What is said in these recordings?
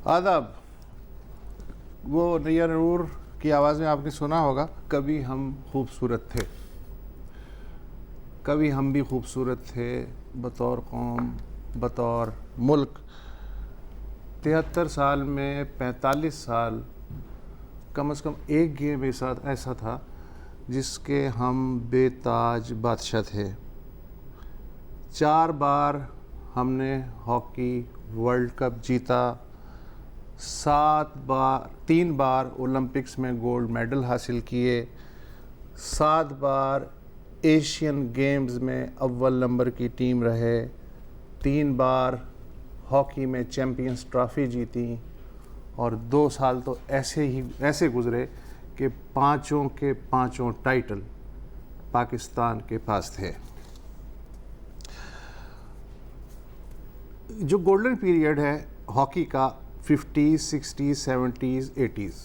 آداب. وہ نیا نور کی آواز میں آپ نے سنا ہوگا, کبھی ہم خوبصورت تھے, کبھی ہم بھی خوبصورت تھے بطور قوم, بطور ملک. 73 سال میں 45 سال کم از کم ایک گیم ایسا تھا جس کے ہم بے تاج بادشاہ تھے. 4 بار ہم نے ہاکی ورلڈ کپ جیتا, 3 بار اولمپکس میں گولڈ میڈل حاصل کیے, 7 بار ایشین گیمز میں اول نمبر کی ٹیم رہے, 3 بار ہاکی میں چیمپئنز ٹرافی جیتی, اور 2 سال تو ایسے گزرے کہ 5 کے 5 ٹائٹل پاکستان کے پاس تھے. جو گولڈن پیریڈ ہے ہاکی کا 50s, 60s, 70s, 80s,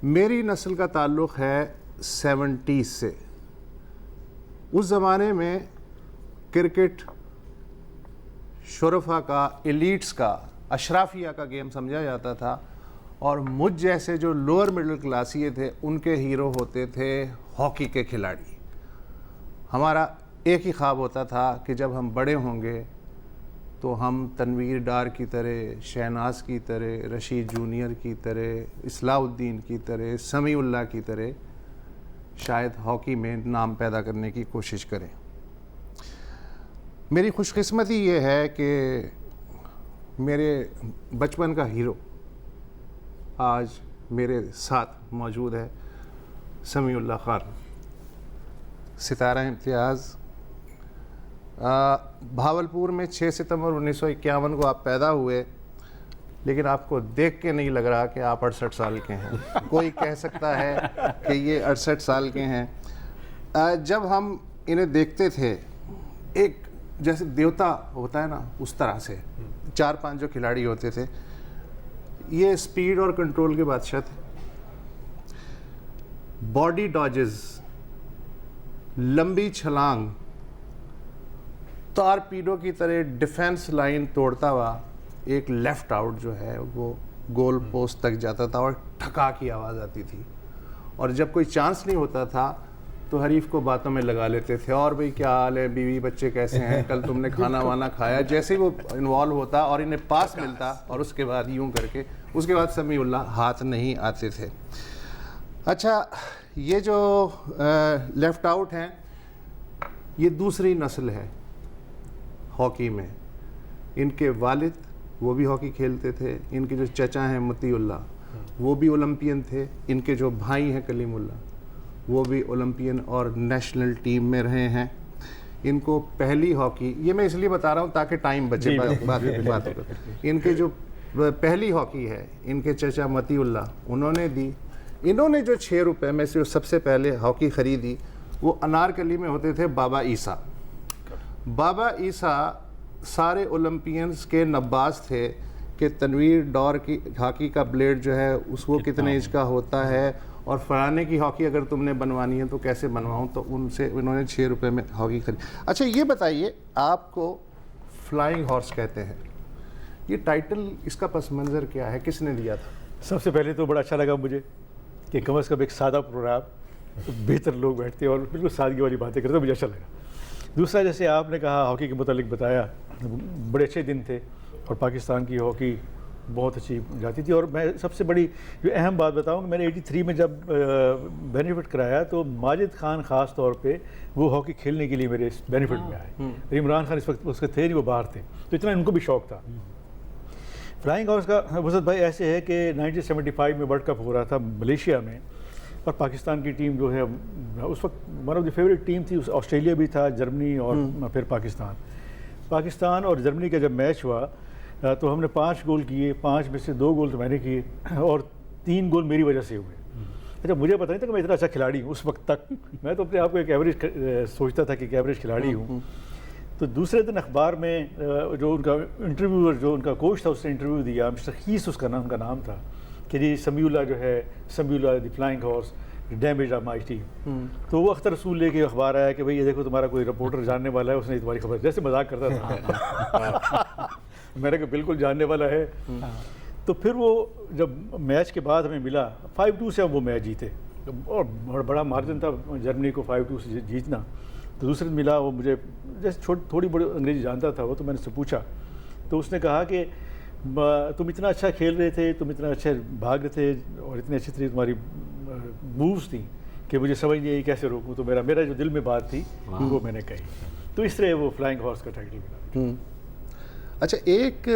میری نسل کا تعلق ہے 70s سے. اس زمانے میں کرکٹ شرفا کا, ایلیٹس کا, اشرافیہ کا گیم سمجھا جاتا تھا, اور مجھ جیسے جو لوور مڈل کلاسیے تھے ان کے ہیرو ہوتے تھے ہاکی کے کھلاڑی. ہمارا ایک ہی خواب ہوتا تھا کہ جب ہم بڑے ہوں گے تو ہم تنویر ڈار کی طرح, شہناز کی طرح, رشید جونیئر کی طرح, اصلاح الدین کی طرح, سمیع اللہ کی طرح شاید ہاکی میں نام پیدا کرنے کی کوشش کریں. میری خوش قسمتی یہ ہے کہ میرے بچپن کا ہیرو آج میرے ساتھ موجود ہے, سمیع اللہ خان, ستارہ امتیاز. بھاولپور میں 6 ستمبر 1951 کو آپ پیدا ہوئے, لیکن آپ کو دیکھ کے نہیں لگ رہا کہ آپ 68 سال کے ہیں. کوئی کہہ سکتا ہے کہ یہ 68 سال کے ہیں. جب ہم انہیں دیکھتے تھے ایک جیسے دیوتا ہوتا ہے نا, اس طرح سے 4-5 جو کھلاڑی ہوتے تھے, یہ سپیڈ اور کنٹرول کے بادشاہ تھے. باڈی ڈاجز, لمبی چھلانگ, تارپیڈو کی طرح ڈیفنس لائن توڑتا ہوا ایک لیفٹ آؤٹ جو ہے وہ گول پوسٹ تک جاتا تھا اور ٹھکا کی آواز آتی تھی. اور جب کوئی چانس نہیں ہوتا تھا تو حریف کو باتوں میں لگا لیتے تھے, اور بھئی کیا حال ہے, بیوی بچے کیسے ہیں, کل تم نے کھانا وانا کھایا. جیسے ہی وہ انوالو ہوتا اور انہیں پاس ملتا, اور اس کے بعد یوں کر کے, اس کے بعد سمیع اللہ ہاتھ نہیں آتے تھے. اچھا, یہ جو لیفٹ آؤٹ ہیں یہ دوسری نسل ہے ہاکی میں. ان کے والد وہ بھی ہاکی کھیلتے تھے, ان کے جو چچا ہیں مطیع اللہ وہ بھی اولمپئن تھے, ان کے جو بھائی ہیں کلیم اللہ وہ بھی اولمپئن اور نیشنل ٹیم میں رہے ہیں. ان کو پہلی ہاکی, یہ میں اس لیے بتا رہا ہوں تاکہ ٹائم بچے, بات ہوگا. ان کے جو پہلی ہاکی ہے ان کے چچا مطیع اللہ انہوں نے دی. انہوں نے جو 6 روپے میں سے جو سب سے پہلے ہاکی خریدی وہ انارکلی میں ہوتے تھے بابا عیسیٰ. بابا عیسیٰ سارے اولمپئنز کے نباز تھے کہ تنویر ڈار کی ہاکی کا بلیڈ جو ہے اس وہ کتنے انچ کا ہوتا ہے, اور فلانے کی ہاکی اگر تم نے بنوانی ہے تو کیسے بنواؤں. تو ان سے انہوں نے 6 روپے میں ہاکی خریدی. اچھا یہ بتائیے, آپ کو فلائنگ ہارس کہتے ہیں, یہ ٹائٹل اس کا پس منظر کیا ہے, کس نے دیا تھا؟ سب سے پہلے تو بڑا اچھا لگا مجھے کہ کم از کم ایک سادہ پروگرام, بہتر لوگ بیٹھتے اور بالکل سادگی والی باتیں کرتے, مجھے اچھا لگا. دوسرا, جیسے آپ نے کہا ہاکی کے متعلق بتایا, بڑے اچھے دن تھے اور پاکستان کی ہاکی بہت اچھی جاتی تھی. اور میں سب سے بڑی جو اہم بات بتاؤں کہ میں نے 83 میں جب بینیفٹ کرایا تو ماجد خان خاص طور پہ وہ ہاکی کھیلنے کے لیے میرے بینیفٹ میں آئے. عمران خان اس وقت اس کے تھے نہیں, وہ باہر تھے, تو اتنا ان کو بھی شوق تھا. فلائنگ ہارس کا وسعت بھائی ایسے ہے کہ 1975 میں ورلڈ کپ ہو رہا تھا ملیشیا میں, اور پاکستان کی ٹیم جو ہے اس وقت one of the favourite team تھی. آسٹریلیا بھی تھا, جرمنی اور پھر پاکستان اور جرمنی کا جب میچ ہوا تو ہم نے 5 گول کیے, 5 میں سے 2 گول تو میں نے کیے اور 3 گول میری وجہ سے ہوئے. اچھا, مجھے پتہ نہیں تھا کہ میں اتنا اچھا کھلاڑی ہوں اس وقت تک. میں تو اپنے آپ کو ایک ایوریج سوچتا تھا کہ ایک ایوریج کھلاڑی ہوں. تو دوسرے دن اخبار میں جو ان کا انٹرویور, جو ان کا کوچ تھا, اس نے انٹرویو دیا, مسٹر خیس اس کا نام تھا, کہ جی سمیع اللہ جو ہے, Samiullah the flying horse damage of my team. تو وہ اختر رسول لے کے اخبار آیا کہ بھئی یہ دیکھو تمہارا کوئی رپورٹر جاننے والا ہے, اس نے تمہاری خبر, جیسے مذاق کرتا تھا. میں نے کہا بالکل جاننے والا ہے. تو پھر وہ جب میچ کے بعد ہمیں ملا 5-2 سے ہم وہ میچ جیتے اور بڑا مارجن تھا جرمنی کو 5-2 سے جیتنا. تو دوسرے دن ملا وہ مجھے جیسے تھوڑی بڑی انگریزی جانتا تھا وہ, تو میں نے اس سے پوچھا تو اس نے کہا کہ تم اتنا اچھا کھیل رہے تھے, تم اتنا اچھا بھاگ رہے تھے اور اتنے اچھی طریقے تمہاری مووز تھیں کہ مجھے سمجھ نہیں آئی کیسے روکوں. تو میرا جو دل میں بات تھی وہ میں نے کہی. تو اس طرح وہ فلائنگ ہارس کا ٹائٹل ملا. اچھا, ایک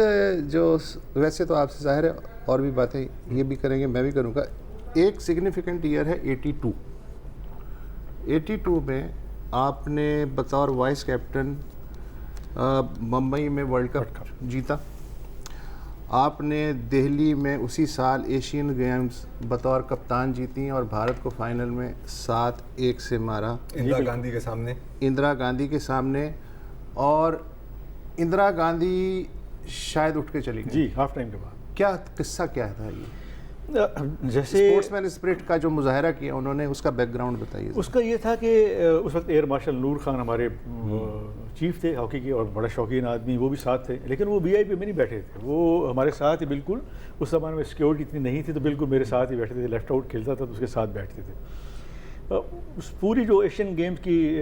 جو ویسے تو آپ سے ظاہر ہے اور بھی باتیں یہ بھی کریں گے, میں بھی کروں گا. ایک سگنیفیکنٹ ایئر ہے 82 میں آپ نے بطور وائس کیپٹن ممبئی میں ورلڈ کپ جیتا. آپ نے دہلی میں اسی سال ایشین گیمز بطور کپتان جیتی اور بھارت کو فائنل میں 7-1 سے مارا اندرا گاندھی کے سامنے. اور اندرا گاندھی شاید اٹھ کے چلی گئی جی ہاف ٹائم کے بعد. کیا قصہ کیا تھا یہ جیسے اسپورٹس مین اسپرٹ کا جو مظاہرہ کیا انہوں نے, اس کا بیک گراؤنڈ بتائیے. اس کا یہ تھا کہ اس وقت ایئر مارشل نور خان ہمارے چیف تھے ہاکی کے اور بڑا شوقین آدمی, وہ بھی ساتھ تھے لیکن وہ VIP میں نہیں بیٹھے تھے, وہ ہمارے ساتھ ہی بالکل. اس زمانے میں سیکیورٹی اتنی نہیں تھی تو بالکل میرے ساتھ ہی بیٹھتے تھے. لیفٹ آؤٹ کھیلتا تھا تو اس کے ساتھ بیٹھتے تھے. اس پوری جو ایشین گیمز کی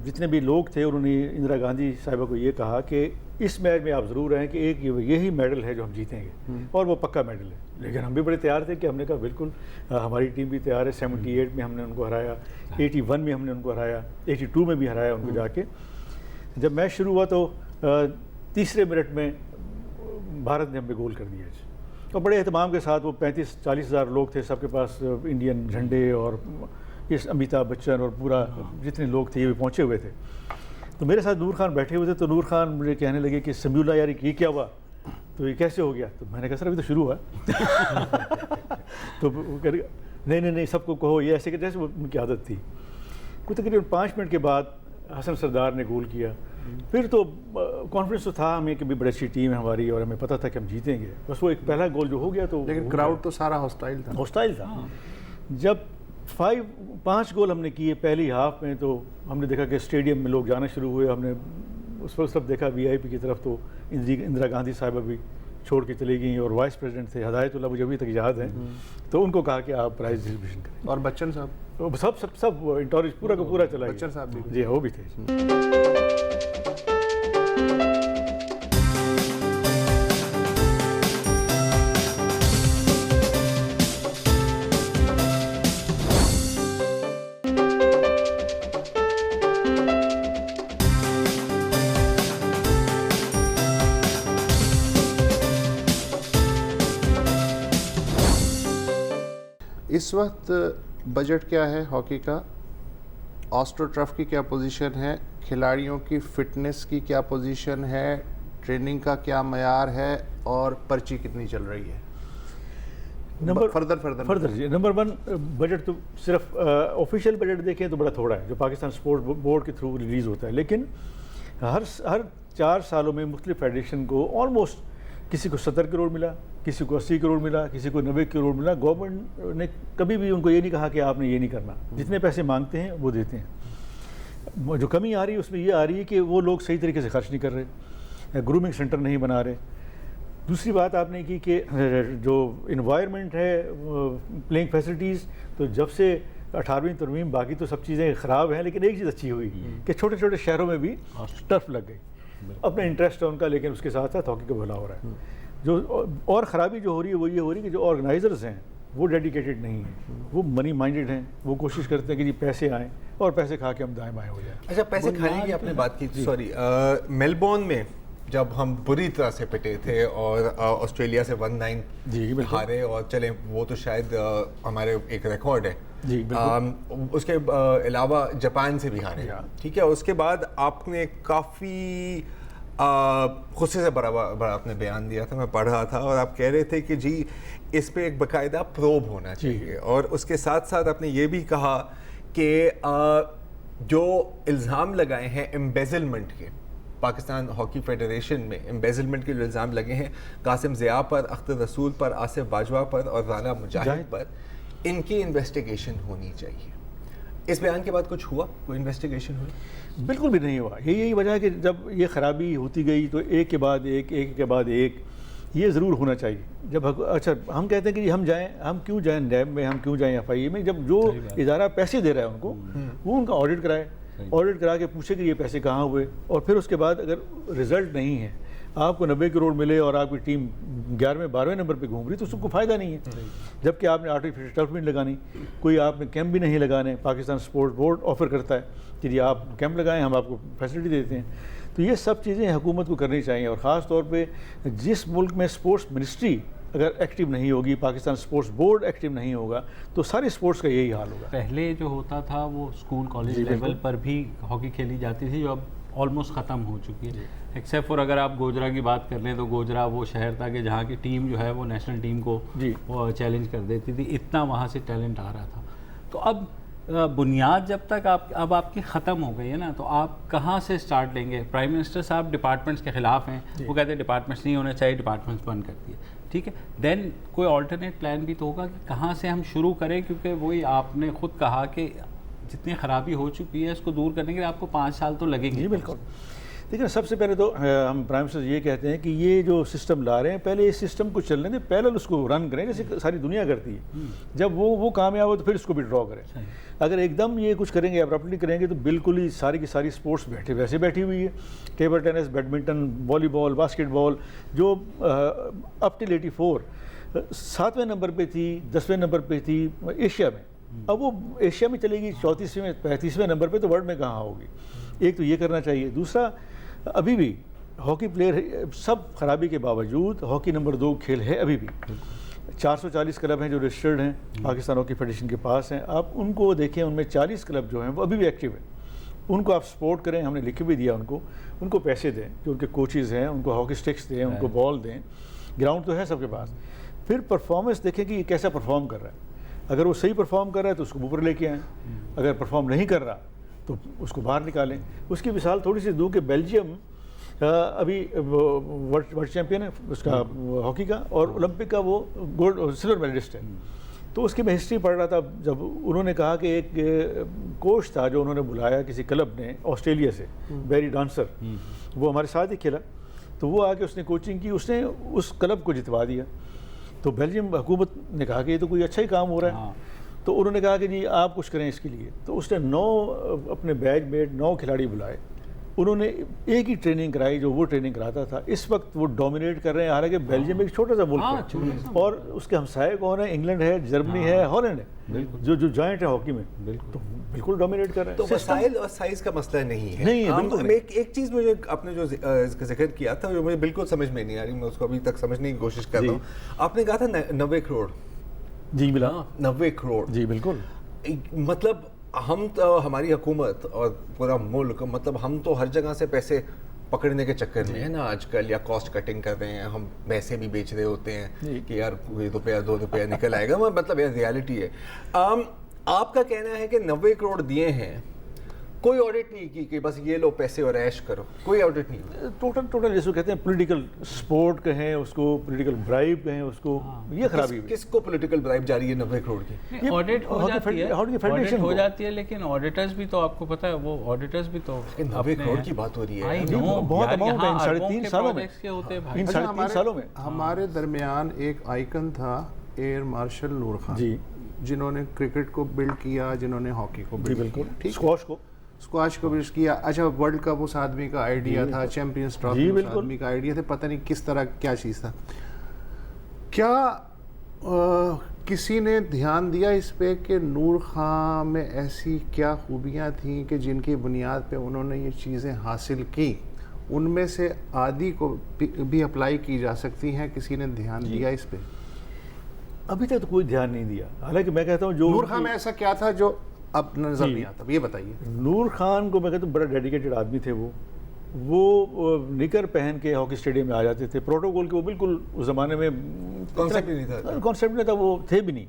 جتنے بھی لوگ تھے انہوں نے اندرا گاندھی صاحبہ کو یہ کہا کہ اس میچ میں آپ ضرور رہیں کہ ایک یہی میڈل ہے جو ہم جیتیں گے اور وہ پکا میڈل ہے. لیکن ہم بھی بڑے تیار تھے کہ ہم نے کہا بالکل ہماری ٹیم بھی تیار ہے. 78 میں ہم نے ان کو ہرایا, 81 میں ہم نے ان کو ہرایا, 82 میں بھی ہرایا ان کو جا کے. جب میچ شروع ہوا تو تیسرے منٹ میں بھارت نے ہم پہ گول کر دیا اور بڑے اہتمام کے ساتھ. وہ 35-40 ہزار لوگ تھے, سب کے پاس انڈین جھنڈے اور اس امیتابھ بچن اور پورا جتنے لوگ تھے یہ بھی پہنچے ہوئے تھے. تو میرے ساتھ نور خان بیٹھے ہوئے تھے. تو نور خان مجھے کہنے لگے کہ سمیع اللہ یار یہ کیا ہوا, تو یہ کیسے ہو گیا. تو میں نے کہا سر ابھی تو شروع ہوا. تو وہ کہہ رہے نہیں سب کو کہو یہ ایسے کہ جیسے ان کی عادت تھی. کوئی تقریباً 5 منٹ کے بعد حسن سردار نے گول کیا. پھر تو کانفیڈنس تو تھا ہمیں کہ بھی بڑی اچھی ٹیم ہے ہماری اور ہمیں پتہ تھا کہ ہم جیتیں گے. بس وہ ایک پہلا گول جو ہو گیا تو لیکن کراؤڈ تو سارا ہاسٹائل تھا. جب 5 گول ہم نے کیے پہلی ہاف میں تو ہم نے دیکھا کہ اسٹیڈیم میں لوگ جانا شروع ہوئے. ہم نے اس وقت سب دیکھا VIP کی طرف تو اندرا گاندھی صاحبہ بھی چھوڑ کے چلی گئیں اور وائس پریزیڈنٹ تھے ہدایت اللہ, مجھے ابھی تک یاد ہے. تو ان کو کہا کہ آپ پرائز ڈسٹریبیوشن کریں. اور بچن صاحب سب انٹورج پورا کا پورا چلا. بچن صاحب بھی جی وہ بھی تھے. اس وقت بجٹ کیا ہے ہاکی کا, آسٹرو ٹرف کی کیا پوزیشن ہے, کھلاڑیوں کی فٹنس کی کیا پوزیشن ہے, ٹریننگ کا کیا معیار ہے اور پرچی کتنی چل رہی ہے؟ فردر جی. نمبر 1 بجٹ تو صرف آفیشیل بجٹ دیکھیں تو بڑا تھوڑا ہے جو پاکستان سپورٹ بورڈ کے تھرو ریلیز ہوتا ہے. لیکن ہر 4 سالوں میں مختلف فیڈریشن کو آلموسٹ کسی کو 70 کروڑ ملا, کسی کو 80 کروڑ ملا, کسی کو 90 کروڑ ملا. گورنمنٹ نے کبھی بھی ان کو یہ نہیں کہا کہ آپ نے یہ نہیں کرنا. جتنے پیسے مانگتے ہیں وہ دیتے ہیں. جو کمی آ رہی ہے اس میں یہ آ رہی ہے کہ وہ لوگ صحیح طریقے سے خرچ نہیں کر رہے, گرومنگ سینٹر نہیں بنا رہے. دوسری بات آپ نے کی کہ جو انوائرمنٹ ہے پلینگ فیسلٹیز, تو جب سے 18ویں ترمیم باقی تو سب چیزیں خراب ہیں, لیکن ایک چیز اچھی ہوئی کہ چھوٹے چھوٹے شہروں میں بھی ٹرف لگ گئی. اپنا انٹرسٹ ہے ان کا, لیکن اس کے ساتھ ساتھ ہاکی کا بھلا ہو رہا ہے. جو اور خرابی جو ہو رہی ہے وہ یہ ہو رہی ہے کہ جو آرگنائزرز ہیں وہ ڈیڈیکیٹڈ نہیں ہیں, وہ منی مائنڈیڈ ہیں. وہ کوشش کرتے ہیں کہ جی پیسے آئیں اور پیسے کھا کے ہم دائیں بائیں ہو جائیں. اچھا پیسے کھانے کی آپ نے بات کی, سوری, میلبورن میں جب ہم بری طرح سے پٹے تھے اور آسٹریلیا سے 1-9 ہارے, اور چلیں وہ تو شاید ہمارے ایک ریکارڈ ہے. اس کے علاوہ جاپان سے بھی ہارے, ٹھیک ہے. اس کے بعد آپ نے کافی غصے سے بڑا آپ نے بیان دیا تھا, میں پڑھ رہا تھا, اور آپ کہہ رہے تھے کہ جی اس پہ ایک باقاعدہ پروب ہونا چاہیے. اور اس کے ساتھ ساتھ آپ نے یہ بھی کہا کہ جو الزام لگائے ہیں ایمبیزلمنٹ کے, پاکستان ہاکی فیڈریشن میں ایمبیزلمنٹ کے جو الزام لگے ہیں قاسم ضیاء پر, اختر رسول پر, آصف باجوہ پر اور رانا مجاہد پر, ان کی انویسٹیگیشن ہونی چاہیے. اس بیان کے بعد کچھ ہوا, کوئی انویسٹیگیشن ہوئی؟ بالکل بھی نہیں ہوا. یہی وجہ ہے کہ جب یہ خرابی ہوتی گئی تو ایک کے بعد ایک کے بعد ایک یہ ضرور ہونا چاہیے. جب اچھا ہم کہتے ہیں کہ ہم جائیں, ہم کیوں جائیں نیب میں, ہم کیوں جائیں FIA میں, جب جو ادارہ پیسے دے رہا ہے ان کو وہ ان کا آڈٹ کرائے, آڈٹ کرا کے پوچھے کہ یہ پیسے کہاں ہوئے, اور پھر اس کے بعد اگر رزلٹ نہیں ہے, آپ کو 90 کروڑ ملے اور آپ کی ٹیم 11ویں 12ویں نمبر پہ گھوم رہی تو اس کو فائدہ نہیں ہے. جبکہ آپ نے آرٹیفیشل ٹرف بھی نہیں لگانی, کوئی آپ نے کیمپ بھی نہیں لگانے. پاکستان سپورٹس بورڈ آفر کرتا ہے کہ جی آپ کیمپ لگائیں, ہم آپ کو فیسلٹی دیتے ہیں. تو یہ سب چیزیں حکومت کو کرنی چاہیے, اور خاص طور پہ جس ملک میں اسپورٹس منسٹری اگر ایکٹیو نہیں ہوگی, پاکستان سپورٹس بورڈ ایکٹیو نہیں ہوگا, تو سارے اسپورٹس کا یہی حال ہوگا. پہلے جو ہوتا تھا وہ اسکول کالج لیول پر بھی ہاکی کھیلی جاتی تھی, جو اب آلموسٹ ختم ہو چکی ہے. ایکسیپٹ فور اگر آپ گوجرا کی بات کر لیں تو گوجرا وہ شہر تھا کہ جہاں کی ٹیم جو ہے وہ نیشنل ٹیم کو چیلنج کر دیتی تھی, اتنا وہاں سے ٹیلنٹ آ رہا تھا. تو اب بنیاد جب تک اب آپ کی ختم ہو گئی ہے نا, تو آپ کہاں سے سٹارٹ لیں گے؟ پرائم منسٹر صاحب ڈپارٹمنٹس کے خلاف ہیں, وہ کہتے ہیں ڈپارٹمنٹس نہیں ہونے چاہیے, ڈپارٹمنٹس بند کر دیے, ٹھیک ہے. دین کوئی آلٹرنیٹ پلان بھی تو ہوگا کہ کہاں سے ہم شروع کریں, کیونکہ وہی آپ نے خود کہا کہ جتنی خرابی ہو چکی ہے اس کو دور کرنے کے لیے آپ کو 5 سال تو لگیں گے. جی بالکل. دیکھیں سب سے پہلے تو ہم پرائم منسٹر یہ کہتے ہیں کہ یہ جو سسٹم لا رہے ہیں پہلے اس سسٹم کو چلنے دیں, پیرل اس کو رن کریں جیسے ساری دنیا کرتی ہے. جب وہ کامیاب ہو تو پھر اس کو بھی ڈرا کریں. اگر ایک دم یہ کچھ کریں گے, ابرپٹلی کریں گے, تو بالکل ہی ساری کی ساری اسپورٹس ویسے بیٹھی ہوئی ہے. ٹیبل ٹینس, بیڈمنٹن, والی بال, باسکٹ بال, جو اپ ٹل 84 7ویں نمبر پہ تھی, 10ویں نمبر پہ تھی ایشیا میں, اب وہ ایشیا میں چلے گی 34ویں 35ویں نمبر پہ, تو ورلڈ میں کہاں ہوگی. ایک تو یہ کرنا چاہیے. دوسرا, ابھی بھی ہاکی پلیئر سب خرابی کے باوجود ہاکی نمبر 2 کھیل ہے ابھی بھی. 440 کلب ہیں جو رجسٹرڈ ہیں پاکستان ہاکی فیڈریشن کے پاس ہیں. آپ ان کو دیکھیں, ان میں 40 کلب جو ہیں وہ ابھی بھی ایکٹیو ہیں. ان کو آپ سپورٹ کریں, ہم نے لکھ بھی دیا ان کو پیسے دیں, جو ان کے کوچز ہیں ان کو ہاکی سٹکس دیں, ان کو بال دیں. گراؤنڈ تو ہے سب کے پاس. پھر پرفارمنس دیکھیں کہ یہ کیسا پرفارم کر رہا ہے. اگر وہ صحیح پرفارم کر رہا ہے تو اس کو اوپر لے کے آئیں, اگر پرفارم نہیں کر رہا تو اس کو باہر نکالیں. اس کی مثال تھوڑی سی دوں کہ بیلجیم ابھی ورلڈ چیمپئن ہے اس کا ہاکی کا, اور اولمپک کا وہ گولڈ سلور میڈلسٹ ہے. تو اس کی میں ہسٹری پڑھ رہا تھا, جب انہوں نے کہا کہ ایک کوچ تھا جو انہوں نے بلایا کسی کلب نے آسٹریلیا سے, بیری ڈانسر, وہ ہمارے ساتھ ہی کھیلا, تو وہ آ کے اس نے کوچنگ کی, اس نے اس کلب کو جتوا دیا. تو بیلجیم حکومت نے کہا کہ یہ تو کوئی اچھا ہی کام ہو رہا ہے. تو انہوں نے کہا کہ جی آپ کچھ کریں اس کے لیے. تو اس نے 9 اپنے بیچ میٹ 9 کھلاڑی بلائے, انہوں نے ایک ہی ٹریننگ کرائی جو وہ ٹریننگ کراتا تھا. اس وقت وہ ڈومینیٹ کر رہے ہیں, حالانکہ بیلجیم ایک چھوٹا سا ملک ہے, اور اس کے ہمسائے کون ہیں؟ انگلینڈ ہے, جرمنی ہے, ہالینڈ ہے, جو جوائنٹ ہے ہاکی میں, تو بالکل ڈومینیٹ کر رہے ہیں. تو وسائل اور سائز کا مسئلہ نہیں ہے. ایک چیز مجھے آپ نے جو ذکر کیا تھا جو مجھے بالکل سمجھ میں نہیں آ رہی, میں اس کو ابھی تک سمجھنے کی کوشش کر رہا ہوں. آپ نے کہا تھا 90 کروڑ. جی بلا 90 کروڑ. جی بالکل. مطلب ہم تو, ہماری حکومت اور پورا ملک, مطلب ہم تو ہر جگہ سے پیسے پکڑنے کے چکر میں ہے نا آج کل, یا کاسٹ کٹنگ کر رہے ہیں, ہم پیسے بھی بیچ رہے ہوتے ہیں کہ یار ₹1 2 روپیہ نکل آئے گا, مطلب یہ ریالٹی ہے. آپ کا کہنا ہے کہ 90 کروڑ دیے ہیں, کوئی آڈٹ نہیں کی کہ بس یہ لو پیسے اور عیش کرو, کوئی آڈٹ نہیں. ٹوٹل جس کو کہتے ہیں پولیٹیکل سپورٹ کہیں, اس کو پولیٹیکل برائب کہیں, اس کو یہ خرابی ہوئی. کس کو پولیٹیکل برائب جاری ہے 90 کروڑ کی؟ آڈٹ ہو جاتی ہے, لیکن آڈیٹرز بھی تو آپ کو پتہ ہے, وہ آڈیٹرز بھی تو 90 کروڑ کی بات ہو رہی ہے. بہت اماؤنٹ ہے 3.5 سالوں میں. ان 3.5 سالوں میں ہمارے درمیان ایک آئیکن تھا ایئر مارشل نور خان, جی, جنہوں نے کرکٹ کو بلڈ کیا, جنہوں نے ہاکی کو بلڈ کیا, ٹھیک, اسکواش کو بلڈ کیا. اچھا ورلڈ کپ اس آدمی کا آئیڈیا تھا, چیمپئنز ٹرافی اس آدمی کا آئیڈیا تھا, پتہ نہیں کس طرح کیا چیز تھا. کیا کسی نے دھیان دیا اس پہ کہ نور خان میں ایسی کیا خوبیاں تھیں کہ جن کی بنیاد پہ انہوں نے یہ چیزیں حاصل کی, ان میں سے آدھی کو بھی اپلائی کی جا سکتی ہیں؟ کسی نے دھیان دیا اس پہ؟ ابھی تک تو کوئی دھیان نہیں دیا. حالانکہ میں کہتا ہوں جو نور خان میں ایسا کیا تھا جو اب نظر نہیں آتا, یہ بتائیے. نور خان کو میں کہتا ہوں بڑا ڈیڈیکیٹڈ آدمی تھے. وہ نکر پہن کے ہاکی اسٹیڈیم میں آ جاتے تھے. پروٹوکول کے وہ بالکل اس زمانے میں کانسیپٹ نہیں تھا, وہ تھے بھی نہیں.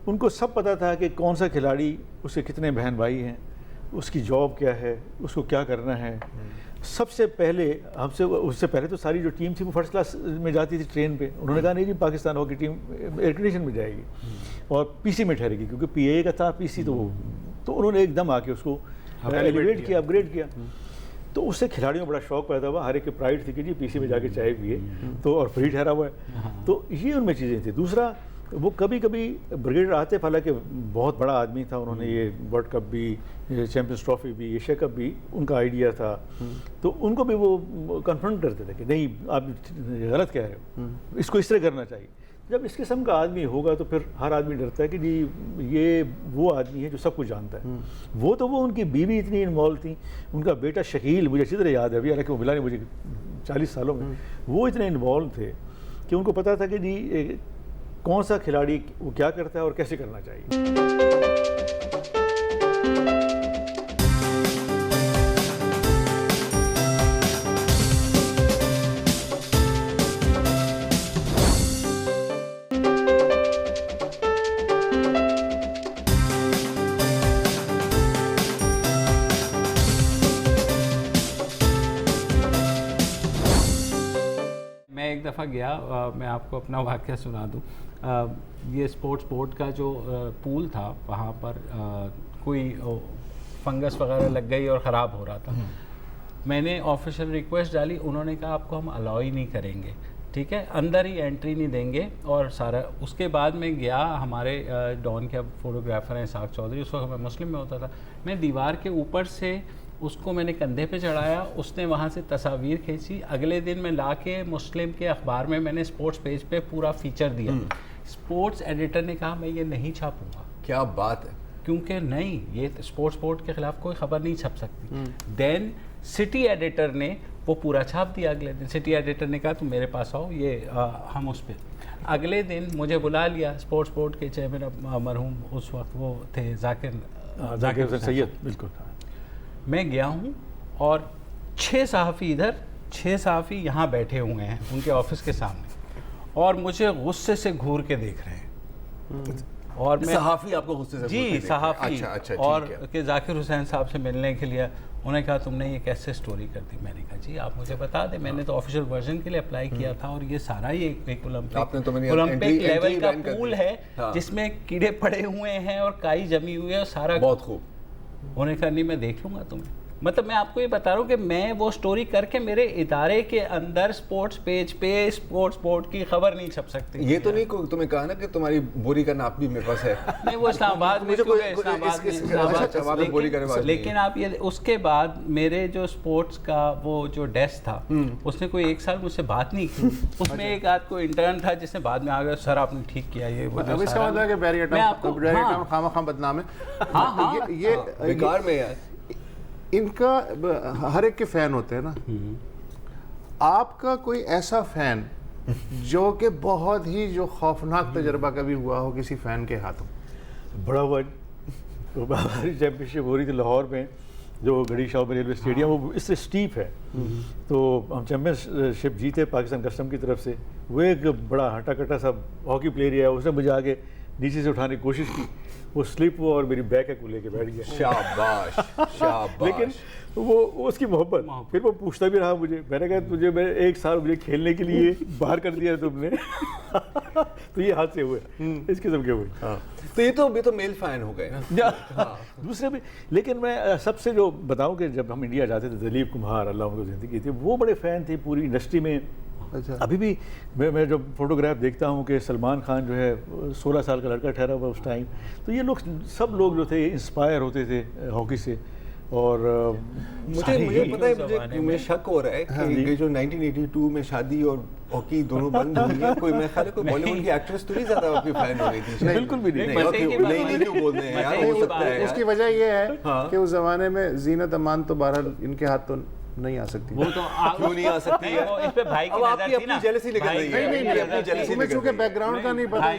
ان کو سب پتہ تھا کہ کون سا کھلاڑی, اس کے کتنے بہن بھائی ہیں, اس کی جاب کیا ہے, اس کو کیا کرنا ہے. سب سے پہلے اس سے پہلے تو ساری جو ٹیم تھی وہ فرسٹ کلاس میں جاتی تھی ٹرین پہ. انہوں نے کہا نہیں جی Pakistan hockey team air condition میں جائے گی اور پی سی میں ٹھہرے گی, کیونکہ پی اے کا تھا, پی سی تو وہ تو انہوں نے ایک دم آ کے اس کو ایلیویٹ کیا، اپ گریڈ کیا. تو اس سے کھلاڑیوں میں بڑا شوق پیدا ہوا، ہر ایک کی پرائڈ تھی کہ جی پی سی میں جا کے چائے پیے تو اور فری ٹھہرا ہوا ہے. تو یہ ان میں چیزیں تھیں. دوسرا وہ کبھی کبھی بریگیڈیئر آتے، حالانکہ بہت بڑا آدمی تھا، انہوں نے یہ ورلڈ کپ بھی، چیمپئنز ٹرافی بھی، ایشیا کپ بھی ان کا آئیڈیا تھا. تو ان کو بھی وہ کنفرنٹ کرتے تھے کہ نہیں آپ غلط کہہ رہے ہو، اس کو اس طرح کرنا چاہیے. جب اس قسم کا آدمی ہوگا تو پھر ہر آدمی ڈرتا ہے کہ جی یہ وہ آدمی ہے جو سب کچھ جانتا ہے. وہ تو وہ ان کی بیوی اتنی انوالو تھیں، ان کا بیٹا شکیل مجھے اچھی طرح یاد ہے ابھی، حالانکہ وہ ملا نہیں مجھے 40 سالوں میں. وہ اتنے انوالو تھے کہ ان کو پتہ تھا کہ جی کون سا کھلاڑی وہ کیا کرتا ہے اور کیسے کرنا چاہیے. ایک دفعہ گیا، میں آپ کو اپنا واقعہ سنا دوں. یہ اسپورٹس بورڈ کا جو پول تھا وہاں پر کوئی فنگس وغیرہ لگ گئی اور خراب ہو رہا تھا. میں نے آفیشیل ریکویسٹ ڈالی، انہوں نے کہا آپ کو ہم الاؤ ہی نہیں کریں گے، ٹھیک ہے، اندر ہی انٹری نہیں دیں گے اور سارا. اس کے بعد میں گیا، ہمارے ڈان کے فوٹوگرافر ہیں اسحاق چودھری، اس وقت میں مسلم میں ہوتا تھا. میں دیوار کے اوپر سے اس کو میں نے کندھے پہ چڑھایا، اس نے وہاں سے تصاویر کھینچی. اگلے دن میں لا کے مسلم کے اخبار میں نے اسپورٹس پیج پہ پورا فیچر دیا. اسپورٹس ایڈیٹر نے کہا میں یہ نہیں چھاپوں گا. کیا بات ہے! کیونکہ نہیں، یہ اسپورٹس بورڈ کے خلاف کوئی خبر نہیں چھپ سکتی. دین سٹی ایڈیٹر نے وہ پورا چھاپ دیا. اگلے دن سٹی ایڈیٹر نے کہا تم میرے پاس آؤ، یہ ہم اس پہ. اگلے دن مجھے بلا لیا اسپورٹس بورڈ کے چیئرمین مرحوم اس وقت وہ تھے ذاکر سید. بالکل. میں گیا ہوں اور 6 صحافی ادھر، 6 صحافی یہاں بیٹھے ہوئے ہیں ان کے آفس کے سامنے، اور مجھے غصے سے گھور کے دیکھ رہے ہیں. اور میں صحافی آپ کو غصے سے جی صحافی، اور کہ ذاکر حسین صاحب سے ملنے کے لیے انہوں نے کہا تم نے یہ کیسے سٹوری کر دی. میں نے کہا جی آپ مجھے بتا دیں، میں نے تو آفیشیل ورژن کے لیے اپلائی کیا تھا اور یہ سارا ہی ایک اولمپک لیول کا پول ہے جس میں کیڑے پڑے ہوئے ہیں اور کائی جمی ہوئی ہے اور سارا. بہت خوب. انہوں نے کہا نہیں میں دیکھ لوں گا تمہیں. مطلب میں آپ کو یہ بتا رہا ہوں کہ میں وہ سٹوری کر کے میرے ادارے کے اندر سپورٹس پیج پہ اسپورٹس بورڈ کی خبر نہیں چھپ سکتی. یہ تو نہیں تمہیں کہا نا کہ تمہاری بوری کا ناپ بھی میرے پاس ہے؟ نہیں وہ اسلام آباد میں، لیکن آپ یہ اس کے بعد میرے جو اسپورٹس کا وہ جو ڈیسک تھا اس نے کوئی 1 سال مجھ سے بات نہیں کی. اس میں ایک آدھ کوئی انٹرن تھا جس نے بعد میں آ گیا سر آپ نے ٹھیک کیا. یہ اس کا مطلب ہے کہ بیریٹم خواہ بدنام ہے. یہ بیکار میں یار ان کا ہر ایک کے فین ہوتے ہیں نا. آپ کا کوئی ایسا فین جو کہ بہت ہی جو خوفناک تجربہ کبھی ہوا ہو کسی فین کے ہاتھوں؟ بڑا ہوا ہماری چیمپئن شپ ہو رہی تھی لاہور میں، جو گڑی شاہ میں ریلوے اسٹیڈیم، وہ اس سے اسٹیپ ہے. تو ہم چیمپئن شپ جیتے پاکستان کسٹم کی طرف سے. وہ ایک بڑا ہٹا کٹا سا ہاکی پلیئر ہے، اس نے مجھے آگے نیچے سے اٹھانے کی کوشش کی، وہ سلپ ہوا اور میری بیک کو لے کے بیٹھ گیا. شاباش شاباش. لیکن وہ اس کی محبت. پھر وہ پوچھتا بھی رہا مجھے. میں نے کہا تجھے میں 1 سال مجھے کھیلنے کے لیے باہر کر دیا تم نے. تو یہ حادثے ہوئے اس قسم کے ہوئے. تو یہ تو میل فین ہو گئے نا. دوسرے بھی. لیکن میں سب سے جو بتاؤں کہ جب ہم انڈیا جاتے تھے، دلیپ کمار اللہ ان کو زندگی تھی، وہ بڑے فین تھے پوری انڈسٹری میں. ابھی بھی میں جب فوٹوگراف دیکھتا ہوں کہ سلمان خان جو ہے 16 سال کا لڑکا ٹھہرا ہوا اس ٹائم، تو یہ لوگ سب لوگ جو تھے انسپائر ہوتے تھے ہاکی سے. اور مجھے پتہ ہے، مجھے شک ہو رہا ہے کہ یہ جو 1982 میں شادی اور ہاکی دونوں بند ہوئی ہے، کوئی میں خیال ہے کوئی بالی ووڈ کی ایکٹریس تو نہیں زیادہ ہاکی فین ہو رہی تھی؟ بالکل بھی نہیں. نہیں کیوں بول رہے ہیں یار؟ ہو سکتا ہے اس کی وجہ یہ ہے کہ اس زمانے میں زینت امان تو بہرحال ان کے ہاتھ تو نہیں آ سکتی. وہ تو کیوں نہیں آ سکتی ہے؟ اس پہ بھائی کی نظر تھی نا. جیلسی نکل رہی ہے. تمہیں چونکہ بیک گراؤنڈ کا نہیں پتا.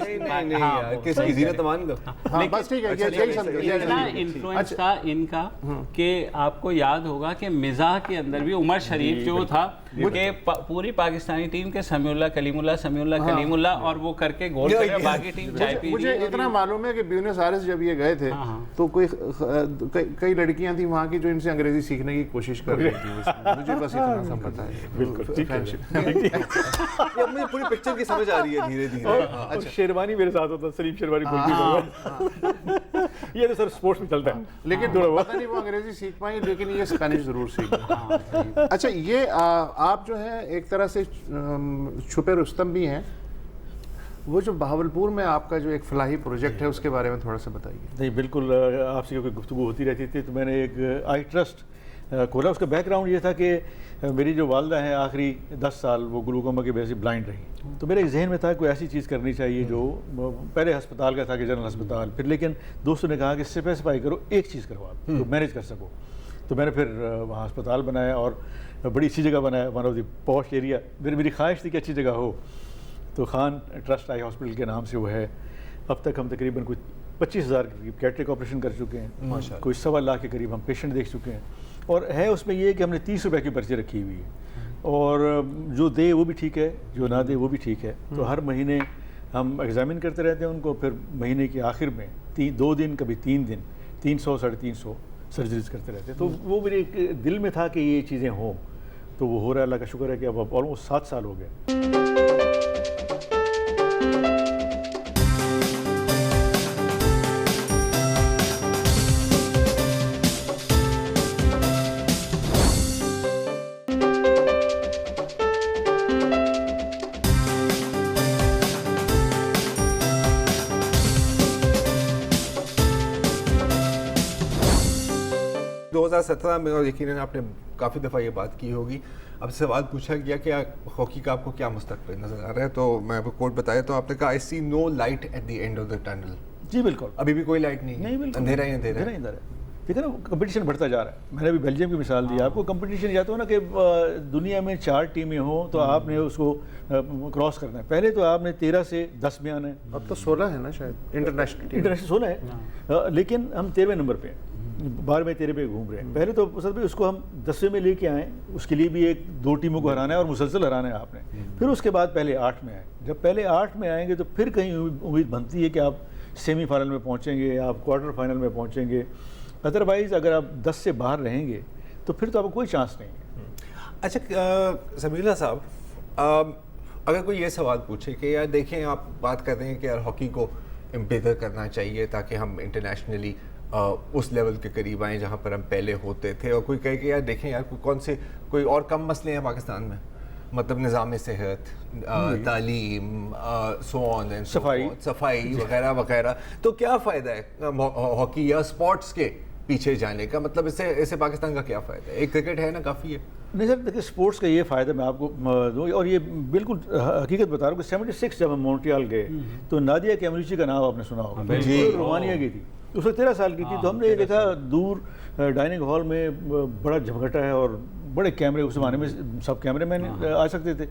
نہیں کس کی زینت امان کا. ہاں بس ٹھیک ہے، یہی سمجھو. اتنا انفلوئنس تھا ان کا کہ آپ کو یاد ہوگا کہ مزاح کے اندر بھی عمر شریف جو تھا کہ پوری پاکستانی ٹیم کے سمیع اللہ کلیم اللہ اور وہ کر کے گول کر باقی ٹیم چائے پی. مجھے اتنا معلوم ہے کہ بیونس آئرس جب یہ گئے تھے تو کئی لڑکیاں تھیں وہاں کی جو ان سے انگریزی سیکھنے کی کوشش کر رہی تھیں. اس میں, مجھے بس اتنا سا پتا ہے. بالکل ٹھیک ہے. اب مجھے پوری پکچر کی سمجھ آ رہی ہے دھیرے دھیرے. اور شیروانی میرے ساتھ ہوتا, سلیم شیروانی بولتی, یہ تو سر اسپورٹس میں چلتا ہے. لیکن پتہ نہیں وہ انگریزی سیکھ پائیں, لیکن یہ اسپینش ضرور سیکھ. اچھا, یہ آپ جو ہے ایک طرح سے چھپے رستم بھی ہیں. وہ جو بہاولپور میں آپ کا جو ایک فلاحی پروجیکٹ ہے اس کے بارے میں تھوڑا سا بتائیے. نہیں بالکل, آپ سے کوئی گفتگو ہوتی رہتی تھی تو میں نے ایک آئی ٹرسٹ کھولا. اس کا بیک گراؤنڈ یہ تھا کہ میری جو والدہ ہیں آخری 10 سال وہ گلوکوما کی وجہ سے بلائنڈ رہی, تو میرے ذہن میں تھا کوئی ایسی چیز کرنی چاہیے جو پہلے ہسپتال کا تھا کہ جنرل ہسپتال, پھر لیکن دوستوں نے کہا کہ اسپیسیفائی کرو ایک چیز کرو آپ تو مینیج کر سکو. تو میں نے پھر وہاں ہسپتال بنایا اور بڑی اچھی جگہ بنایا, ون آف دی پوش ایریا. میری خواہش تھی کہ اچھی جگہ ہو, تو خان ٹرسٹ آئی ہاسپٹل کے نام سے وہ ہے. اب تک ہم تقریباً کوئی 25,000 کے قریب کیٹریک آپریشن کر چکے ہیں, کوئی 1.25 لاکھ کے قریب ہم پیشنٹ دیکھ چکے ہیں. اور ہے اس میں یہ کہ ہم نے 30 روپے کی پرچی رکھی ہوئی ہے, اور جو دے وہ بھی ٹھیک ہے, جو نہ دے وہ بھی ٹھیک ہے. تو ہر مہینے ہم ایگزامن کرتے رہتے ہیں ان کو, پھر مہینے کے آخر میں 2 دن کبھی 3 دن 300-350 سرجریز کرتے رہتے ہیں. تو وہ میرے دل میں تھا کہ یہ چیزیں ہوں, تو وہ ہو رہا ہے. اللہ کا شکر ہے کہ اب آلموسٹ 7 سال ہو گئے. 2017 میں, اور یقیناً آپ نے کافی دفعہ یہ بات کی ہوگی, اب سوال پوچھا گیا کہ ہاکی کا آپ کو کیا مستقبل نظر آ رہا ہے, تو میں آپ کو کوٹ بتایا تو آپ نے کہا, I see no light at the end of the tunnel. جی بالکل, ابھی بھی کوئی لائٹ نہیں, بالکل اندھیرا ہی اندھیرا ہے. دیکھیں نا کمپٹیشن بڑھتا جا رہا ہے. میں نے ابھی بیلجیم کی مثال دی آپ کو. کمپٹیشن یا تو نا کہ دنیا میں 4 ٹیمیں ہوں تو آپ نے اس کو کراس کرنا ہے. پہلے تو آپ نے 13 سے 10 میں آنا ہے. اب تو 16 ہے نا شاید انٹرنیشنل 16 ہے, لیکن ہم 13ویں نمبر پہ ہیں, 12ویں 13 پہ گھوم رہے ہیں. پہلے تو اسد بھائی اس کو ہم 10ویں میں لے کے آئیں, اس کے لیے بھی 1-2 ٹیموں کو ہرانا ہے اور مسلسل ہرانا ہے آپ نے. پھر اس کے بعد پہلے 8 میں آئیں. جب پہلے 8 میں آئیں گے تو پھر کہیں امید بنتی ہے کہ آپ سیمی فائنل میں پہنچیں گے, آپ کوارٹر فائنل میں پہنچیں گے. ادروائز اگر آپ 10 سے باہر رہیں گے تو پھر تو آپ کو کوئی چانس نہیں ہے. اچھا سمیع اللہ صاحب, اگر کوئی یہ سوال پوچھے کہ یار دیکھیں آپ بات کر رہے ہیں کہ یار ہاکی کو بہتر کرنا چاہیے تاکہ ہم انٹرنیشنلی اس لیول کے قریب آئیں جہاں پر ہم پہلے ہوتے تھے, اور کوئی کہے کہ یار دیکھیں یار کون سے کوئی اور کم مسئلے ہیں پاکستان میں, مطلب نظام صحت, تعلیم, صفائی وغیرہ وغیرہ, تو کیا فائدہ ہے ہاکی یا اسپورٹس کے پیچھے جانے کا؟ مطلب اس سے پاکستان کا کیا فائدہ ہے؟ ایک کرکٹ ہے نا, کافی ہے. نہیں سر دیکھیں, اسپورٹس کا یہ فائدہ میں آپ کو دوں, اور یہ بالکل حقیقت بتا رہا ہوں کہ 76 جب ہم مونٹریال گئے تو نادیہ کیمریچی کا نام آپ نے سب سنا ہوگا, رومانیہ کی تھی, اس وقت 13 سال کی تھی. تو ہم نے دیکھا دور ڈائننگ ہال میں بڑا جھمگٹا ہے اور بڑے کیمرے, اس زمانے میں سب کیمرے مین آ سکتے تھے.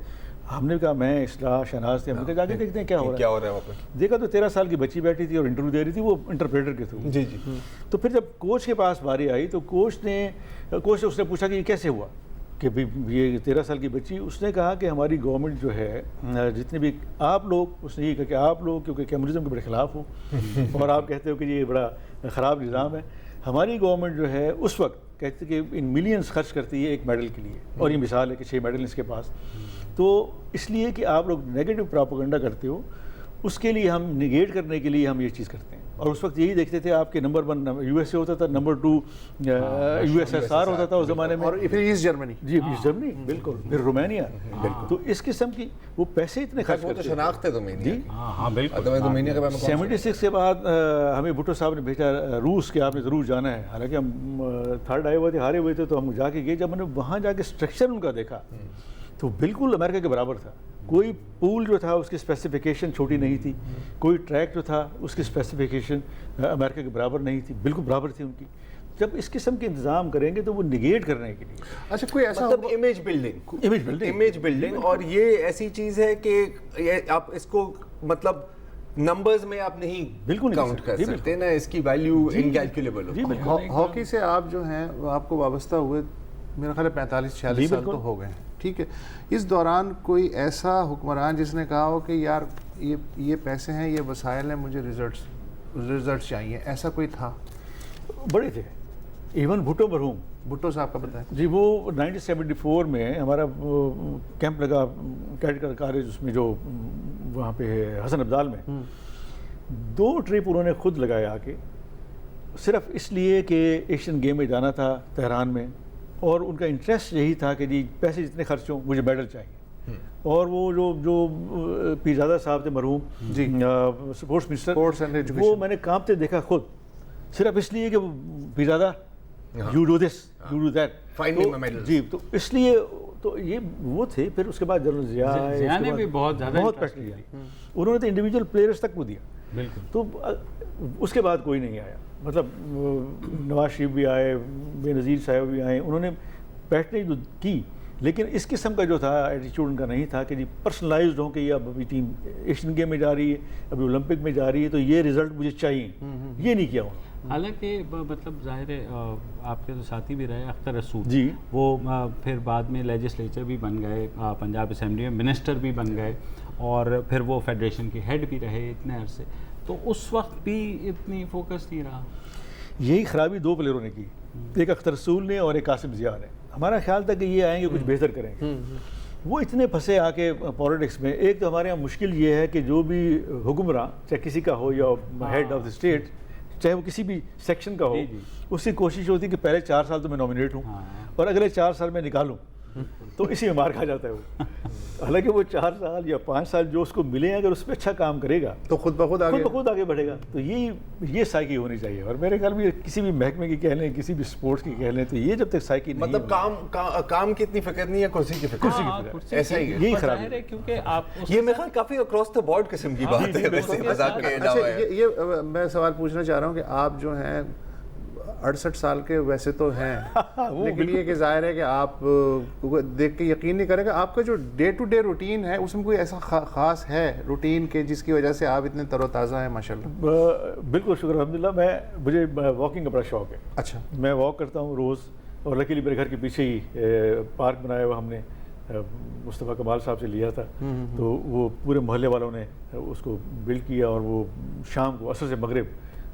ہم نے کہا, میں اصلاح شہناز تھے, ہم نے کہا جا کے دیکھتے ہیں کیا ہو رہا ہے وہاں پہ. دیکھا تو 13 سال کی بچی بیٹھی تھی اور انٹرویو دے رہی تھی, وہ انٹرپریٹر کے تھرو. جی. تو پھر جب کوچ کے پاس باری آئی تو کوچ نے اس نے پوچھا کہ یہ کیسے ہوا کہ یہ 13 سال کی بچی. اس نے کہا کہ ہماری گورنمنٹ جو ہے, جتنے بھی آپ لوگ, اس نے یہ کہا کہ آپ لوگ کیونکہ کمیونزم کے بڑے خلاف ہو اور آپ کہتے ہو کہ یہ بڑا خراب نظام ہے, ہماری گورنمنٹ جو ہے اس وقت کہتے کہ ان ملینز خرچ کرتی ہے ایک میڈل کے لیے, اور یہ مثال ہے کہ 6 میڈل اس کے پاس. تو اس لیے کہ آپ لوگ نیگیٹو پراپیگنڈا کرتے ہو, اس کے لیے ہم نگیٹ کرنے کے لیے ہم یہ چیز کرتے ہیں. اور اس وقت یہی دیکھتے تھے آپ کے نمبر 1 USA ہوتا تھا, نمبر 2 USSR ہوتا تھا اس زمانے میں, اور پھر ایسٹ جرمنی. جی ایسٹ جرمنی بالکل, پھر رومانیہ. تو اس قسم کی وہ پیسے اتنے خرچ کرتے ہیں. شناخت ہے رومانیہ. ہاں بالکل. 76 کے بعد ہمیں بھٹو صاحب نے بھیجا روس کہ آپ نے ضرور جانا ہے. حالانکہ ہم 3rd آئے ہوئے تھے, ہارے ہوئے تھے, تو ہم جا کے گئے. جب میں نے وہاں جا کے اسٹرکچر ان کا دیکھا تو بالکل امریکہ کے برابر تھا. کوئی پول جو تھا اس کی اسپیسیفیکیشن چھوٹی نہیں تھی, کوئی ٹریک جو تھا اس کی اسپیسیفیکیشن امریکہ کے برابر نہیں تھی, بالکل برابر تھی ان کی. جب اس قسم کے انتظام کریں گے تو وہ نگیٹ کرنے کے لیے. اچھا کوئی ایسا مطلب امیج بلڈنگ, اور یہ ایسی چیز ہے کہ آپ اس کو مطلب نمبرز میں آپ نہیں بالکل کاؤنٹ کر سکتے نا, اس کی ویلیو انکیلکولیبل ہے. ہاکی سے آپ جو ہیں وہ آپ کو وابستہ ہوئے میرا خیال ہے 45-46 سال تو ہو گئے ہیں, ٹھیک ہے. اس دوران کوئی ایسا حکمران جس نے کہا ہو کہ یار یہ پیسے ہیں, یہ وسائل ہیں, مجھے ریزلٹس چاہیے, ایسا کوئی تھا؟ بڑے تھے ایون بھٹو مرحوم، بھٹو صاحب کا بتائیں. جی وہ 1974 میں ہمارا کیمپ لگا کیڈٹ کالج، اس میں جو وہاں پہ ہے حسن ابدال میں، 2 ٹرپ انہوں نے خود لگایا آ کے، صرف اس لیے کہ ایشین گیم میں جانا تھا تہران میں، اور ان کا انٹرسٹ یہی تھا کہ جی پیسے جتنے خرچ ہوں مجھے میڈل چاہیے. اور وہ جو پیرزادہ صاحب تھے مرحوم، جی اسپورٹس منسٹر، اسپورٹس اینڈ وہ ایجوکیشن، میں نے کانپتے دیکھا خود، صرف اس لیے کہ Pirzada you do this you do that. Find me my medals. جی تو اس لیے تو یہ وہ تھے. پھر اس کے بعد جنرل ضیاء نے بھی بہت زیادہ بہت پیسہ دیا انہوں نے، تو انڈیویجول پلیئرس تک کو دیا. بالکل. تو اس کے بعد کوئی نہیں آیا، مطلب نواز شریف بھی آئے، بے نظیر صاحب بھی آئے، انہوں نے بیٹھنے جو کی، لیکن اس قسم کا جو تھا ایٹیچیوڈ ان کا نہیں تھا کہ جی پرسنلائزڈ ہوں کہ یہ اب ابھی ٹیم ایشین گیم میں جا رہی ہے، ابھی اولمپک میں جا رہی ہے تو یہ رزلٹ مجھے چاہیے، یہ نہیں کیا انہوں نے. حالانکہ مطلب ظاہر ہے آپ کے تو ساتھی بھی رہے اختر رسول جی، وہ پھر بعد میں لیجسلیچر بھی بن گئے، پنجاب اسمبلی میں منسٹر بھی بن گئے، اور پھر وہ فیڈریشن کے ہیڈ بھی رہے اتنے عرصے. تو اس وقت بھی اتنی فوکس نہیں رہا. یہی خرابی 2 پلیئروں نے کی، ایک اختر رسول نے اور ایک قاسم ضیاء نے. ہمارا خیال تھا کہ یہ آئیں گے کچھ بہتر کریں گے، وہ اتنے پھنسے آ کے پالیٹکس میں. ایک تو ہمارے یہاں مشکل یہ ہے کہ جو بھی حکمراں چاہے کسی کا ہو یا ہیڈ آف دا اسٹیٹ، چاہے وہ کسی بھی سیکشن کا ہو، اس کی کوشش ہوتی ہے کہ پہلے 4 سال تو میں نامینیٹ ہوں اور اگلے 4 سال میں نکالوں، تو اسی میں مار کھا جاتا ہے وہ. حالانکہ وہ 4 سال یا 5 سال جو اس کو ملے، اگر اس پہ اچھا کام کرے گا تو خود بخود آگے بڑھے گا. تو یہ سائیکی ہونی چاہیے. اور میرے خیال میں کسی بھی محکمے کی کہہ لیں، کسی بھی اسپورٹس کی کہہ لیں، تو یہ جب تک سائیکی نہیں مطلب کام کی اتنی فکر نہیں ہے، کرسی کی فکر، ایسا ہی ہے. یہی خرابی ہے. کیونکہ آپ یہ میرے خیال کافی اکراس دا بورڈ قسم کی بات ہے ویسے، مذاق کے علاوہ. اچھا یہ میں سوال پوچھنا چاہ رہا ہوں کہ آپ جو ہیں 68 سال کے ویسے تو ہیں، لیکن یہ کہ ظاہر ہے کہ آپ دیکھ کے یقین نہیں کریں گے، آپ کا جو ڈے ٹو ڈے روٹین ہے اس میں کوئی ایسا خاص ہے روٹین کے جس کی وجہ سے آپ اتنے تر و تازہ ہیں ماشاءاللہ؟ بالکل شکر الحمدللہ. مجھے واکنگ کا بڑا شوق ہے. اچھا. میں واک کرتا ہوں روز، اور لکیلی میرے گھر کے پیچھے ہی پارک بنایا ہوا ہم نے، مصطفیٰ کمال صاحب سے لیا تھا، تو وہ پورے محلے والوں نے اس کو بلڈ کیا، اور وہ شام کو عصر سے مغرب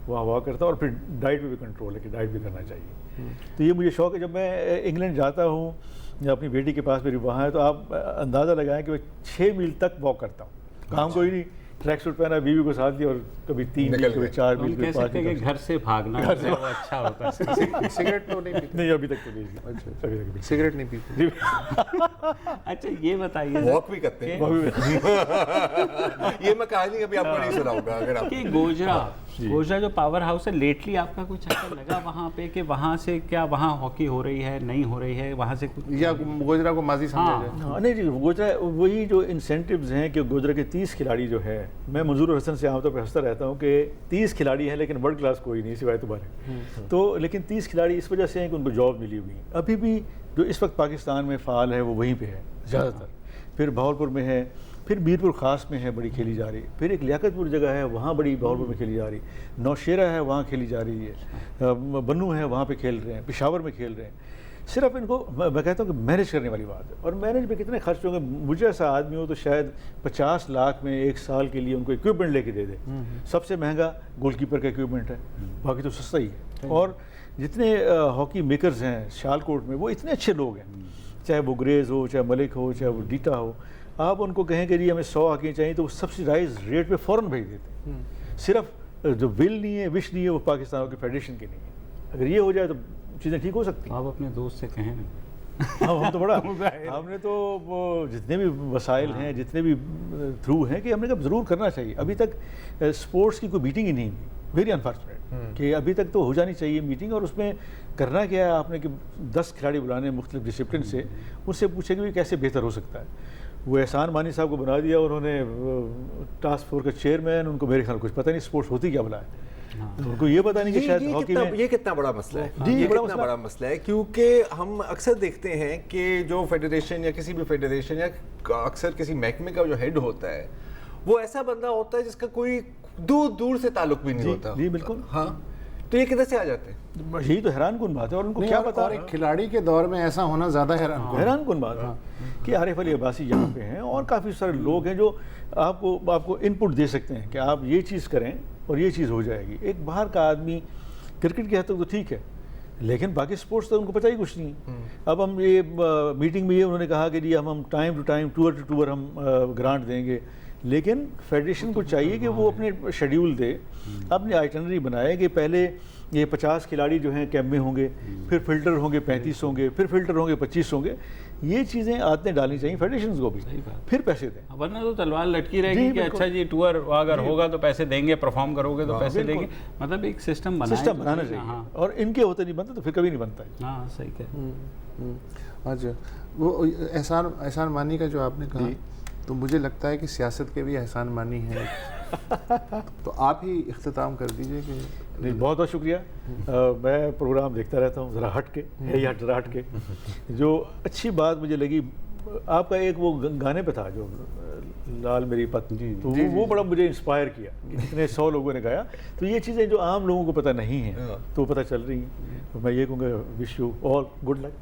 وہاں واک کرتا ہوں. اور پھر ڈائٹ پہ بھی کنٹرول ہے کہ ڈائٹ بھی کرنا چاہیے. تو یہ مجھے شوق ہے. جب میں انگلینڈ جاتا ہوں یا اپنی بیٹی کے پاس میری وہاں ہے، تو آپ اندازہ لگائیں کہ میں 6 میل تک واک کرتا ہوں. کام کوئی نہیں، ٹریک سوٹ پہنا، بیوی کو ساتھ لیا، اور کبھی 3 میل، کبھی 4 میل، کبھی 5 میل. گھر سے بھاگنا اچھا ہوتا ہے. سگریٹ تو نہیں پیتے؟ نہیں ابھی تک تو نہیں. اچھا سگریٹ نہیں پیتے. اچھا یہ بتائیے، واک بھی کرتے ہیں؟ یہ میں کہانی ابھی آپ کو نہیں سناؤں گا. اگر آپ کہ گوجرا جو پاور ہاؤس ہے، لیٹلی آپ کا کچھ چکر لگا وہاں پہ کہ وہاں سے کیا وہاں ہاکی ہو رہی ہے، نہیں ہو رہی ہے، وہاں سے کچھ یا گوجرا کو ماضی سمجھا جائے؟ نہیں جی، گوجرا وہی جو انسینٹیوز ہیں کہ گوجرا کے 30 کھلاڑی جو ہے، میں منظور حسن سے عام طور پہ ہنستا رہتا ہوں کہ 30 کھلاڑی ہیں لیکن ورلڈ کلاس کوئی نہیں سوائے تمہارے. تو لیکن 30 کھلاڑی اس وجہ سے ہیں کہ ان کو جاب ملی ہوئی ہے. ابھی بھی جو اس وقت پاکستان میں فعال ہے وہ وہیں پہ ہے زیادہ تر. پھر بہاولپور میں ہے، پھر میرپور خاص میں ہے بڑی کھیلی جا رہی ہے، پھر ایک لیاقت پور جگہ ہے وہاں بڑی بہاولپور میں کھیلی جا رہی ہے، نوشیرہ ہے وہاں کھیلی جا رہی ہے، بنو ہے وہاں پہ کھیل رہے ہیں، پشاور میں کھیل رہے ہیں. صرف ان کو میں کہتا ہوں کہ مینیج کرنے والی بات ہے. اور مینیج میں کتنے خرچ ہوں گے؟ مجھے ایسا آدمی ہو تو شاید 50 لاکھ میں 1 سال کے لیے ان کو اکوپمنٹ لے کے دے دے. سب سے مہنگا گول کیپر کا اکوپمنٹ ہے، باقی تو سستا ہی ہے. اور جتنے ہاکی میکرز ہیں سیالکوٹ میں وہ اتنے اچھے لوگ ہیں، چاہے وہ گریز ہو، چاہے ملک ہو، چاہے وہ ڈیٹا ہو. آپ ان کو کہیں کہ جی ہمیں 100 ہاکیاں چاہیے تو وہ سبسیڈائز ریٹ پہ فوراً بھیج دیتے ہیں. صرف جو ول نہیں ہے، وش نہیں ہے، وہ پاکستان کی فیڈریشن کی نہیں ہے. اگر یہ ہو جائے تو چیزیں ٹھیک ہو سکتی ہیں. آپ اپنے دوست سے کہیں ہم تو بڑا ہم نے تو وہ جتنے بھی وسائل ہیں، جتنے بھی تھرو ہیں، کہ ہم نے کہا ضرور کرنا چاہیے. ابھی تک اسپورٹس کی کوئی میٹنگ ہی نہیں ہوئی. ویری انفارچونیٹ کہ ابھی تک تو ہو جانی چاہیے میٹنگ. اور اس میں کرنا کیا ہے آپ نے کہ 10 کھلاڑی بلانے مختلف ڈسپلن سے، اس سے پوچھیں کہ کیسے بہتر ہو سکتا ہے. وہ احسان مانی صاحب کو بنا دیا، انہوں نے ٹاسک فورس کا چیئرمین. ان کو میرے خیال کچھ پتہ نہیں اسپورٹس ہوتی کیا بلا ہے. ان کو یہ پتہ نہیں کہ شاید ہاکی میں یہ کتنا بڑا مسئلہ ہے. جی یہ کتنا بڑا مسئلہ ہے، کیونکہ ہم اکثر دیکھتے ہیں کہ جو فیڈریشن یا کسی بھی فیڈریشن یا اکثر کسی محکمے کا جو ہیڈ ہوتا ہے وہ ایسا بندہ ہوتا ہے جس کا کوئی دور دور سے تعلق بھی نہیں ہوتا. جی بالکل. ہاں تو یہ کدھر سے آ جاتے ہیں؟ یہی تو حیران کن بات ہے. اور ان کو کیا پتا، اور ایک کھلاڑی کے دور میں ایسا ہونا زیادہ حیران کن بات ہے کہ عارف علی عباسی یہاں پہ ہیں اور کافی سارے لوگ ہیں جو آپ کو ان پٹ دے سکتے ہیں کہ آپ یہ چیز کریں اور یہ چیز ہو جائے گی. ایک باہر کا آدمی کرکٹ کے حد تک تو ٹھیک ہے، لیکن باقی سپورٹس تو ان کو پتہ ہی کچھ نہیں ہے. اب ہم یہ میٹنگ میں یہ انہوں نے کہا کہ جی ہم time to time tour to tour ہم گرانٹ دیں گے, لیکن فیڈریشن کو چاہیے کہ وہ اپنے شیڈیول دے, اپنی آئٹنری بنائے کہ پہلے یہ 50 کھلاڑی جو ہیں کیمپ میں ہوں گے, پھر فلٹر ہوں گے 35 ہوں گے, پھر فلٹر ہوں گے 25 ہوں گے. یہ چیزیں عادتیں ڈالنی چاہیے فیڈریشنز کو بھی, پھر پیسے دیں. ورنہ تو تلوار لٹکی رہے گی کہ اچھا جی ٹور اگر ہوگا تو پیسے دیں گے, پرفارم کرو گے تو پیسے دیں گے. مطلب ایک سسٹم بنانا چاہیے, اور ان کے ہوتے نہیں بنتا تو پھر کبھی نہیں بنتا ہے. ہاں صحیح کہہ. اچھا, وہ احسان مانی کا جو آپ نے کہا, تو مجھے لگتا ہے کہ سیاست کے بھی احسان مانی ہیں. تو آپ ہی اختتام کر دیجئے. کہ نہیں, بہت بہت شکریہ. میں پروگرام دیکھتا رہتا ہوں, ذرا ہٹ کے ذرا ہٹ کے. جو اچھی بات مجھے لگی آپ کا ایک وہ گانے پہ تھا جو لال میری پتنی, تو وہ بڑا مجھے انسپائر کیا. اتنے 100 لوگوں نے گایا, تو یہ چیزیں جو عام لوگوں کو پتہ نہیں ہیں تو پتہ چل رہی ہیں. تو میں یہ کہوں گا wish you all good luck.